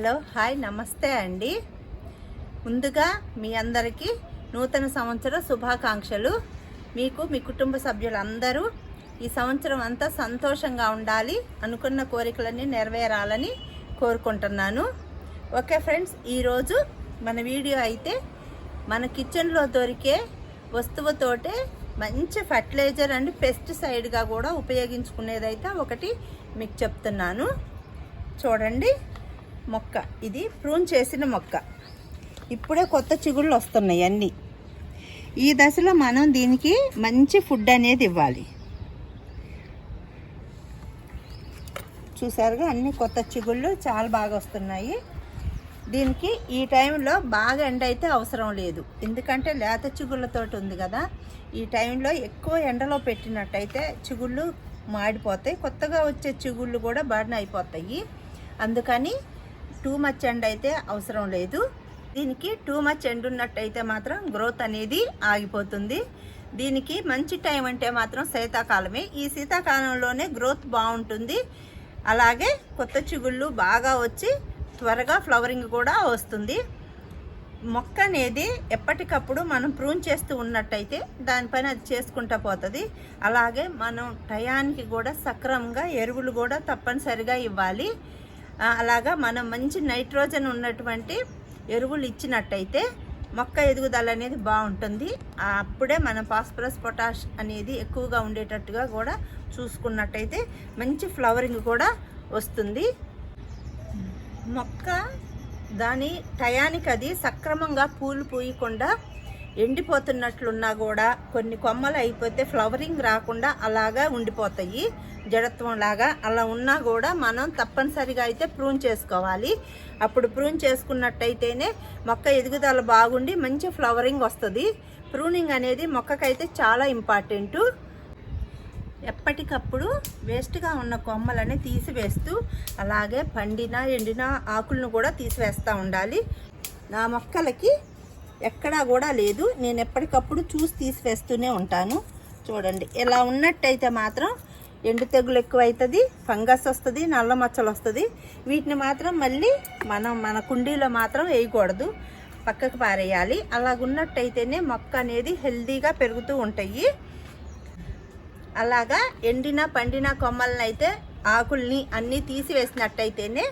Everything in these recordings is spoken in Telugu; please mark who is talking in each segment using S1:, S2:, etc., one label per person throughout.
S1: హలో హాయ్ నమస్తే అండి. ముందుగా మీ అందరికీ నూతన సంవత్సర శుభాకాంక్షలు. మీకు మీ కుటుంబ సభ్యులందరూ ఈ సంవత్సరం అంతా సంతోషంగా ఉండాలి, అనుకున్న కోరికలన్నీ నెరవేరాలని కోరుకుంటున్నాను. ఓకే ఫ్రెండ్స్, ఈరోజు మన వీడియో అయితే మన కిచెన్లో దొరికే వస్తువుతోటే మంచి ఫర్టిలైజర్ అండ్ పెస్టిసైడ్గా కూడా ఉపయోగించుకునేదైతే ఒకటి మీకు చెప్తున్నాను. చూడండి, మొక్క ఇది ప్రూన్ చేసిన మొక్క. ఇప్పుడే కొత్త చిగుళ్ళు వస్తున్నాయి అన్నీ. ఈ దశలో మనం దీనికి మంచి ఫుడ్ అనేది ఇవ్వాలి. చూసారుగా అన్ని కొత్త చిగుళ్ళు చాలా బాగా వస్తున్నాయి. దీనికి ఈ టైంలో బాగా ఎండ అయితే అవసరం లేదు, ఎందుకంటే లేత చిగుళ్ళతోటి ఉంది కదా. ఈ టైంలో ఎక్కువ ఎండలో పెట్టినట్టయితే చిగుళ్ళు మాడిపోతాయి, కొత్తగా వచ్చే చిగుళ్ళు కూడా బర్న్ అయిపోతాయి. అందుకని టూ మచ్ ఎండ అయితే అవసరం లేదు. దీనికి టూ మచ్ ఎండ ఉన్నట్టయితే మాత్రం గ్రోత్ అనేది ఆగిపోతుంది. దీనికి మంచి టైం అంటే మాత్రం శీతాకాలమే. ఈ శీతాకాలంలోనే గ్రోత్ బాగుంటుంది. అలాగే కొత్త చిగుళ్ళు బాగా వచ్చి త్వరగా ఫ్లవరింగ్ కూడా వస్తుంది. మొక్క అనేది ఎప్పటికప్పుడు మనం ప్రూన్ చేస్తూ ఉన్నట్టయితే దానిపైన అది చేసుకుంటూ పోతుంది. అలాగే మనం టయానికి కూడా సక్రమంగా ఎరువులు కూడా తప్పనిసరిగా ఇవ్వాలి. అలాగా మనం మంచి నైట్రోజన్ ఉన్నటువంటి ఎరువులు ఇచ్చినట్టయితే మొక్క ఎదుగుదల అనేది బాగుంటుంది. అప్పుడే మనం ఫాస్ఫరస్ పొటాష్ అనేది ఎక్కువగా ఉండేటట్టుగా కూడా చూసుకున్నట్టయితే మంచి ఫ్లవరింగ్ కూడా వస్తుంది. మొక్క దాని టయానికి అది సక్రమంగా పూలు పూయకుండా ఎండిపోతున్నట్లున్నా కూడా కొన్ని కొమ్మలు అయిపోతే ఫ్లవరింగ్ రాకుండా అలాగా ఉండిపోతాయి, జడత్వం లాగా. అలా ఉన్నా కూడా మనం తప్పనిసరిగా అయితే ప్రూన్ చేసుకోవాలి. అప్పుడు ప్రూన్ చేసుకున్నట్టయితేనే మొక్క ఎదుగుదల బాగుండి మంచి ఫ్లవరింగ్ వస్తుంది. ప్రూనింగ్ అనేది మొక్కకైతే చాలా ఇంపార్టెంటు. ఎప్పటికప్పుడు వేస్ట్గా ఉన్న కొమ్మలని తీసివేస్తూ అలాగే పండిన ఎండిన ఆకులను కూడా తీసివేస్తూ ఉండాలి. నా మొక్కలకి ఎక్కడా కూడా లేదు, నేను ఎప్పటికప్పుడు చూసి తీసివేస్తూనే ఉంటాను. చూడండి, ఇలా ఉన్నట్టయితే మాత్రం ఎండు తెగులు ఎక్కువ అవుతుంది, ఫంగస్ వస్తుంది, నల్ల మచ్చలు వస్తుంది. వీటిని మాత్రం మళ్ళీ మన కుండీలో మాత్రం వేయకూడదు, పక్కకు పారేయాలి. అలాగున్నట్టయితేనే మొక్క అనేది హెల్తీగా పెరుగుతూ ఉంటాయి. అలాగా ఎండిన పండిన కొమ్మలను అయితే ఆకుల్ని అన్నీ తీసివేసినట్టయితేనే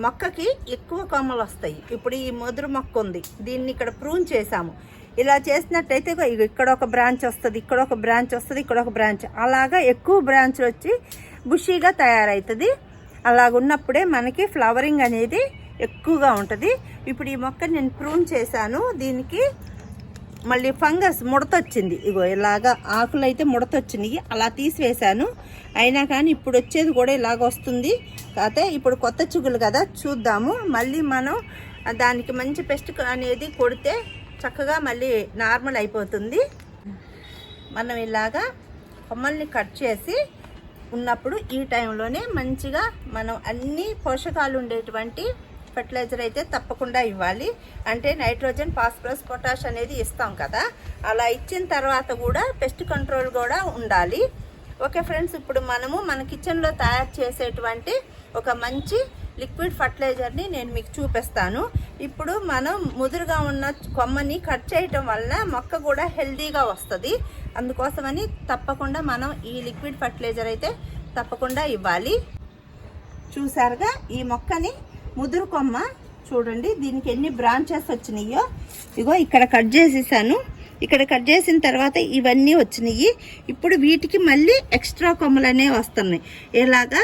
S1: మొక్కకి ఎక్కువ కొమ్మలు వస్తాయి. ఇప్పుడు ఈ ముదురు మొక్క ఉంది, దీన్ని ఇక్కడ ప్రూన్ చేసాము. ఇలా చేసినట్టయితే ఇక్కడ ఒక బ్రాంచ్ వస్తుంది, ఇక్కడ ఒక బ్రాంచ్ వస్తుంది, ఇక్కడ ఒక బ్రాంచ్, అలాగా ఎక్కువ బ్రాంచ్లు వచ్చి బుషీగా తయారవుతుంది. అలాగున్నప్పుడే మనకి ఫ్లవరింగ్ అనేది ఎక్కువగా ఉంటుంది. ఇప్పుడు ఈ మొక్క నేను ప్రూన్ చేశాను, దీనికి మళ్ళీ ఫంగస్ ముడతొచ్చింది. ఇగో ఇలాగా ఆకులు అయితే ముడతొచ్చినాయి, అలా తీసివేశాను. అయినా కానీ ఇప్పుడు వచ్చేది కూడా ఇలాగ వస్తుంది. కాకపోతే ఇప్పుడు కొత్త చిగులు కదా, చూద్దాము. మళ్ళీ మనం దానికి మంచి పెస్ట్ అనేది కొడితే చక్కగా మళ్ళీ నార్మల్ అయిపోతుంది. మనం ఇలాగా కొమ్మల్ని కట్ చేసి ఉన్నప్పుడు ఈ టైంలోనే మంచిగా మనం అన్ని పోషకాలు ఉండేటువంటి ఫర్టిలైజర్ అయితే తప్పకుండా ఇవ్వాలి. అంటే నైట్రోజన్, ఫాస్ఫరస్, పొటాష్ అనేది ఇస్తాం కదా, అలా ఇచ్చిన తర్వాత కూడా పెస్ట్ కంట్రోల్ కూడా ఉండాలి. ఓకే ఫ్రెండ్స్, ఇప్పుడు మనము మన కిచెన్లో తయారు చేసేటువంటి ఒక మంచి లిక్విడ్ ఫర్టిలైజర్ని నేను మీకు చూపిస్తాను. ఇప్పుడు మనం ముదురుగా ఉన్న కొమ్మని కట్ చేయటం వలన మొక్క కూడా హెల్తీగా వస్తుంది. అందుకోసమని తప్పకుండా మనం ఈ లిక్విడ్ ఫర్టిలైజర్ అయితే తప్పకుండా ఇవ్వాలి. చూసారుగా ఈ మొక్కని ముదురు కొమ్మ చూడండి, దీనికి ఎన్ని బ్రాంచెస్ వచ్చినాయో. ఇగో ఇక్కడ కట్ చేసేసాను. ఇక్కడ కట్ చేసిన తర్వాత ఇవన్నీ వచ్చినాయి. ఇప్పుడు వీటికి మళ్ళీ ఎక్స్ట్రా కొమ్మలు అనేవి వస్తున్నాయి. ఇలాగా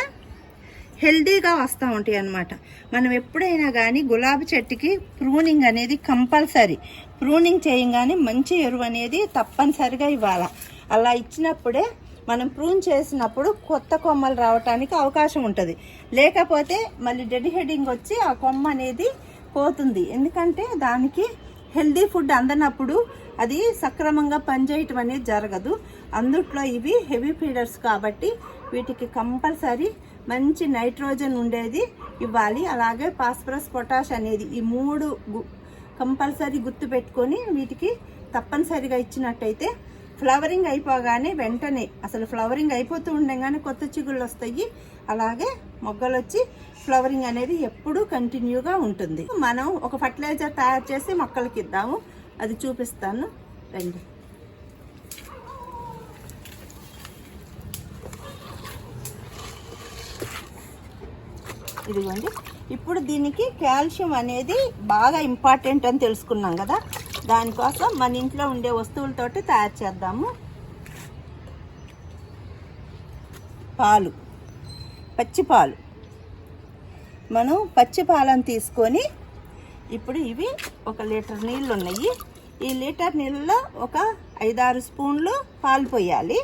S1: హెల్తీగా వస్తూ ఉంటాయి అన్నమాట. మనం ఎప్పుడైనా కానీ గులాబీ చెట్టుకి ప్రూనింగ్ అనేది కంపల్సరీ. ప్రూనింగ్ చేయగానే మంచి ఎరువు అనేది తప్పనిసరిగా ఇవ్వాలి. అలా ఇచ్చినప్పుడే మనం ప్రూన్ చేసినప్పుడు కొత్త కొమ్మలు రావడానికి అవకాశం ఉంటుంది. లేకపోతే మళ్ళీ డెడ్ హెడ్డింగ్ వచ్చి ఆ కొమ్మ అనేది పోతుంది. ఎందుకంటే దానికి హెల్దీ ఫుడ్ అందనప్పుడు అది సక్రమంగా పనిచేయటం అనేది జరగదు. అందుట్లో ఇవి హెవీ ఫీడర్స్ కాబట్టి వీటికి కంపల్సరీ మంచి నైట్రోజన్ ఉండేది ఇవ్వాలి. అలాగే ఫాస్ఫరస్, పొటాష్ అనేది ఈ మూడు కంపల్సరీ గుర్తు పెట్టుకొని వీటికి తప్పనిసరిగా ఇచ్చినట్టయితే ఫ్లవరింగ్ అయిపోగానే వెంటనే అసలు ఫ్లవరింగ్ అయిపోతూ ఉండగానే కొత్త చిగుళ్ళు వస్తాయి. అలాగే మొగ్గలు వచ్చి ఫ్లవరింగ్ అనేది ఎప్పుడూ కంటిన్యూగా ఉంటుంది. మనం ఒక ఫర్టిలైజర్ తయారు చేసి మొక్కలకి ఇద్దాము, అది చూపిస్తాను రండి. ఇదిగోండి, ఇప్పుడు దీనికి కాల్షియం అనేది బాగా ఇంపార్టెంట్ అని తెలుసుకున్నాం కదా, దానికోసం మన ఇంట్లో ఉండే వస్తువులతోటి తయారు చేద్దాము. పాలు, పచ్చి పాలు. మనం పచ్చి పాలను తీసుకొని ఇప్పుడు ఇవి 1 లీటర్ నీళ్ళు ఉన్నాయి. ఈ లీటర్ నీళ్ళలో ఒక 5-6 స్పూన్లు పాలు పోయాలి.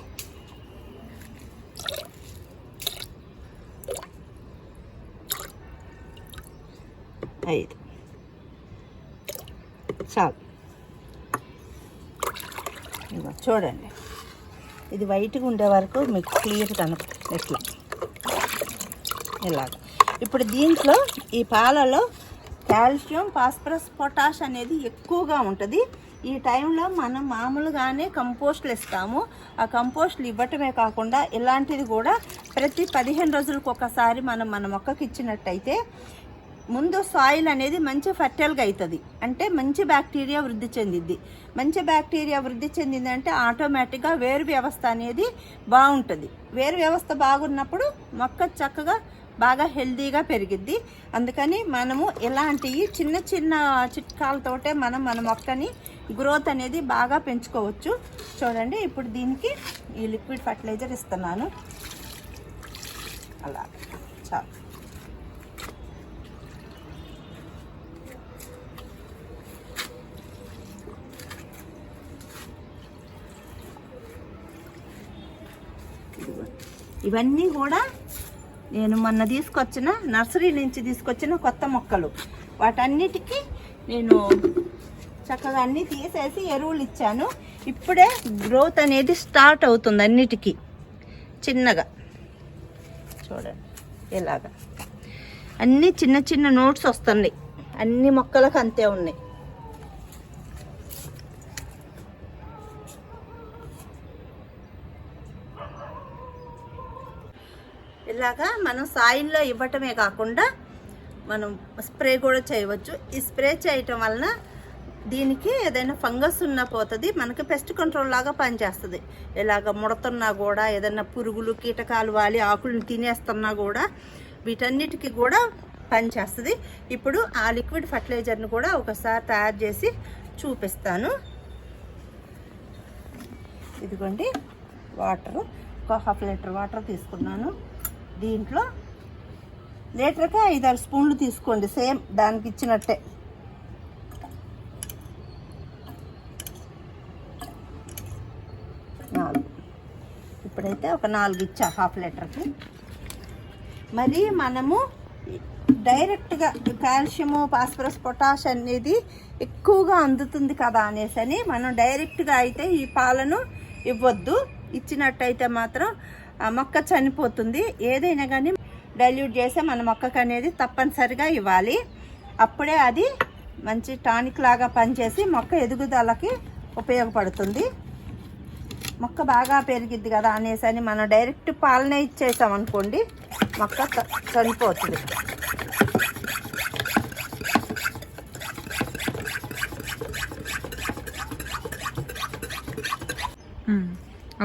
S1: ఐదు చాలు. ఇదిగో చూడండి, ఇది వైట్గా ఉండే వరకు మీకు క్లియర్ కనపడుతుంది. ఇట్లా ఇలాగ. ఇప్పుడు దీంట్లో ఈ పాలలో కాల్షియం, ఫాస్ఫరస్, పొటాష్ అనేది ఎక్కువగా ఉంటుంది. ఈ టైంలో మనం మామూలుగానే కంపోస్ట్లు ఇస్తాము. ఆ కంపోస్ట్లు ఇవ్వటమే కాకుండా ఇలాంటిది కూడా ప్రతి 15 రోజులకు ఒకసారి మనం మన మొక్కకి ఇచ్చినట్టయితే ముందు సాయిల్ అనేది మంచి ఫర్టైల్గా అవుతుంది. అంటే మంచి బ్యాక్టీరియా వృద్ధి చెందిద్ది. మంచి బ్యాక్టీరియా వృద్ధి చెందిందంటే ఆటోమేటిక్గా వేరు వ్యవస్థ అనేది బాగుంటుంది. వేరు వ్యవస్థ బాగున్నప్పుడు మొక్క చక్కగా బాగా హెల్తీగా పెరిగిద్ది. అందుకని మనము ఇలాంటి చిన్న చిన్న చిట్కాలతోటే మనం మన మొక్కని గ్రోత్ అనేది బాగా పెంచుకోవచ్చు. చూడండి, ఇప్పుడు దీనికి ఈ లిక్విడ్ ఫర్టిలైజర్ ఇస్తున్నాను. అలా చాలు. ఇవన్నీ కూడా నేను మొన్న తీసుకొచ్చిన నర్సరీ నుంచి తీసుకొచ్చిన కొత్త మొక్కలు. వాటన్నిటికీ నేను చక్కగా అన్నీ తీసేసి ఎరువులు ఇచ్చాను. ఇప్పుడే గ్రోత్ అనేది స్టార్ట్ అవుతుంది అన్నిటికీ చిన్నగా. చూడండి, ఇలాగా అన్నీ చిన్న చిన్న నోట్స్ వస్తున్నాయి. అన్ని మొక్కలకు అంతే ఉన్నాయి. ఇలాగా మనం సాయిల్లో ఇవ్వటమే కాకుండా మనం స్ప్రే కూడా చేయవచ్చు. ఈ స్ప్రే చేయటం వలన దీనికి ఏదైనా ఫంగస్ ఉన్నా పోతుంది, మనకి పెస్ట్ కంట్రోల్ లాగా పనిచేస్తుంది. ఇలాగ ముడతున్నా కూడా, ఏదైనా పురుగులు కీటకాలు వాలి ఆకులను తినేస్తున్నా కూడా వీటన్నిటికీ కూడా పనిచేస్తుంది. ఇప్పుడు ఆ లిక్విడ్ ఫర్టిలైజర్ని కూడా ఒకసారి తయారు చేసి చూపిస్తాను. ఇదిగోండి, వాటరు ఒక 1/2 లీటర్ వాటర్ తీసుకున్నాను. దీంట్లో లీటర్కి 5-6 స్పూన్లు తీసుకోండి, సేమ్ దానికి ఇచ్చినట్టే. ఇప్పుడైతే ఒక 4 ఇచ్చా 1/2 లీటర్కి. మరి మనము డైరెక్ట్గా కాల్షియము, ఫాస్ఫరస్, పొటాష్ అనేది ఎక్కువగా అందుతుంది కదా అనేసి మనం డైరెక్ట్గా అయితే ఈ పాలను ఇవ్వద్దు. ఇచ్చినట్టయితే మాత్రం ఆ మొక్క చనిపోతుంది. ఏదైనా కానీ డైల్యూట్ చేసే మన మొక్కకు అనేది తప్పనిసరిగా ఇవ్వాలి. అప్పుడే అది మంచి టానిక్ లాగా పనిచేసి మొక్క ఎదుగుదలకి ఉపయోగపడుతుంది. మొక్క బాగా పెరిగిద్ది కదా అనేసి మనం డైరెక్ట్ పాలనే ఇచ్చేసాం అనుకోండి, మొక్క చనిపోతుంది.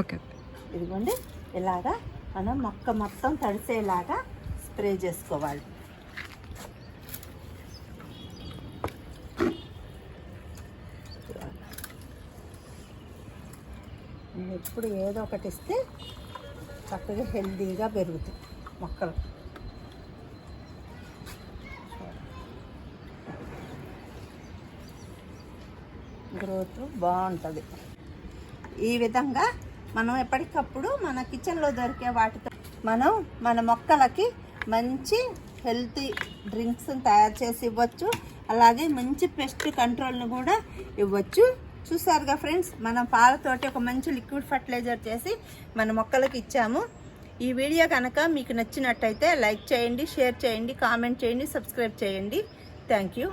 S2: ఓకే,
S1: ఇదిగోండి, ఇలాగా మనం మొక్క మొత్తం తడిసేలాగా స్ప్రే చేసుకోవాలి. ఎప్పుడు ఏదో ఒకటి ఇస్తే చక్కగా హెల్తీగా పెరుగుతాయి మొక్కలు. గ్రోత్ బాగుంటుంది. ఈ విధంగా మనం ఎప్పటికప్పుడు మన కిచెన్లో దొరికే వాటితో మనం మన మొక్కలకి మంచి హెల్తీ డ్రింక్స్ తయారు చేసి ఇవ్వచ్చు. అలాగే మంచి పెస్ట్ కంట్రోల్ని కూడా ఇవ్వచ్చు. చూసారుగా ఫ్రెండ్స్, మనం పాలతోటి ఒక మంచి లిక్విడ్ ఫర్టిలైజర్ చేసి మన మొక్కలకి ఇచ్చాము. ఈ వీడియో కనుక మీకు నచ్చినట్టయితే లైక్ చేయండి, షేర్ చేయండి, కామెంట్ చేయండి, సబ్స్క్రైబ్ చేయండి. Thank you.